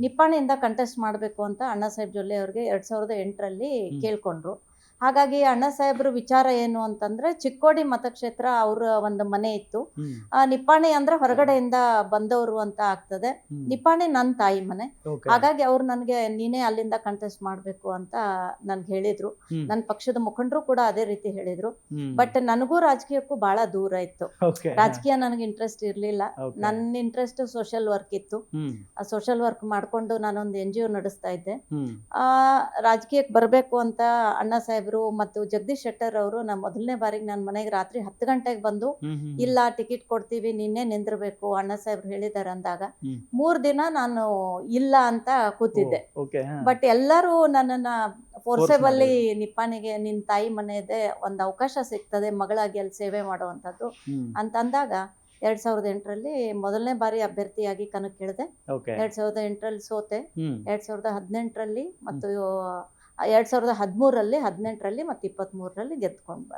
ನಿಪ್ಪಾಣಿಯಿಂದ contest ಮಾಡಬೇಕು ಅಂತ ಅಣ್ಣಾ ಸಾಹೇಬ್ ಜೊಲ್ಲೆ ಅವ್ರಿಗೆ 2008ರಲ್ಲಿ ಕೇಳ್ಕೊಂಡ್ರು. ಹಾಗಾಗಿ ಅಣ್ಣಾ ಸಾಹೇಬ್ರ ವಿಚಾರ ಏನು ಅಂತಂದ್ರೆ, ಚಿಕ್ಕೋಡಿ ಮತಕ್ಷೇತ್ರ ಅವ್ರ ಒಂದು ಮನೆ ಇತ್ತು. ನಿಪ್ಪಾಣಿ ಅಂದ್ರೆ ಹೊರಗಡೆಯಿಂದ ಬಂದವರು ಅಂತ ಆಗ್ತದೆ. ನಿಪ್ಪಾಣಿ ನನ್ನ ತಾಯಿ ಮನೆ. ಹಾಗಾಗಿ ಅವ್ರು ನನಗೆ ನೀನೇ ಅಲ್ಲಿಂದ ಕಂಟೆಸ್ಟ್ ಮಾಡಬೇಕು ಅಂತ ನನ್ಗೆ ಹೇಳಿದ್ರು. ನನ್ನ ಪಕ್ಷದ ಮುಖಂಡರು ಕೂಡ ಅದೇ ರೀತಿ ಹೇಳಿದ್ರು. ಬಟ್ ನನಗೂ ರಾಜಕೀಯಕ್ಕೂ ಬಹಳ ದೂರ ಇತ್ತು. ರಾಜಕೀಯ ನನಗೆ ಇಂಟ್ರೆಸ್ಟ್ ಇರಲಿಲ್ಲ. ನನ್ನ ಇಂಟ್ರೆಸ್ಟ್ ಸೋಷಿಯಲ್ ವರ್ಕ್ ಇತ್ತು. ಆ ಸೋಷಿಯಲ್ ವರ್ಕ್ ಮಾಡ್ಕೊಂಡು ನಾನೊಂದು NGO ನಡೆಸ್ತಾ ಇದ್ದೆ. ರಾಜಕೀಯಕ್ಕೆ ಬರಬೇಕು ಅಂತ ಅಣ್ಣಾ ಸಾಹೇಬ್ರು ಮತ್ತು ಜಗದೀಶ್ ಶೆಟ್ಟರ್ ಅವರು ಮೊದಲನೇ ಬಾರಿಗೆ ನನ್ನ ಮನೆಗೆ ರಾತ್ರಿ 10 ಗಂಟೆಗೆ ಬಂದು, ಇಲ್ಲ ಟಿಕೆಟ್ ಕೊಡ್ತೀವಿ, ನಿನ್ನೆ ನಿಂದಿರ್ಬೇಕು ಅಣ್ಣಾ ಸಾಹೇಬ್ರು ಹೇಳಿದಾರೆ ಅಂದಾಗ 3 ದಿನ ನಾನು ಇಲ್ಲ ಅಂತ ಕೂತಿದ್ದೆ. ಬಟ್ ಎಲ್ಲರೂ ನನ್ನನ್ನ ಫೋರ್ಸೇಬಲಿ ನಿಪ್ಪಾಣಿಗೆ ನಿನ್ನ ತಾಯಿ ಮನೆ ಇದೆ, ಒಂದು ಅವಕಾಶ ಸಿಗ್ತದೆ ಮಗಳಾಗಿ ಅಲ್ಲಿ ಸೇವೆ ಮಾಡುವಂಥದ್ದು ಅಂತಂದಾಗ 2008ರಲ್ಲಿ ಮೊದಲನೇ ಬಾರಿ ಅಭ್ಯರ್ಥಿಯಾಗಿ ಕಣಕ್ಕಿಳಿದೆ. 2008ರಲ್ಲಿ ಸೋತೆ. 2018ರಲ್ಲಿ ಮತ್ತು 2013ರಲ್ಲಿ 18ರಲ್ಲಿ ಮತ್ತು 23ರಲ್ಲಿ ಗೆದ್ಕೊಂಡು ಬಂದೆ.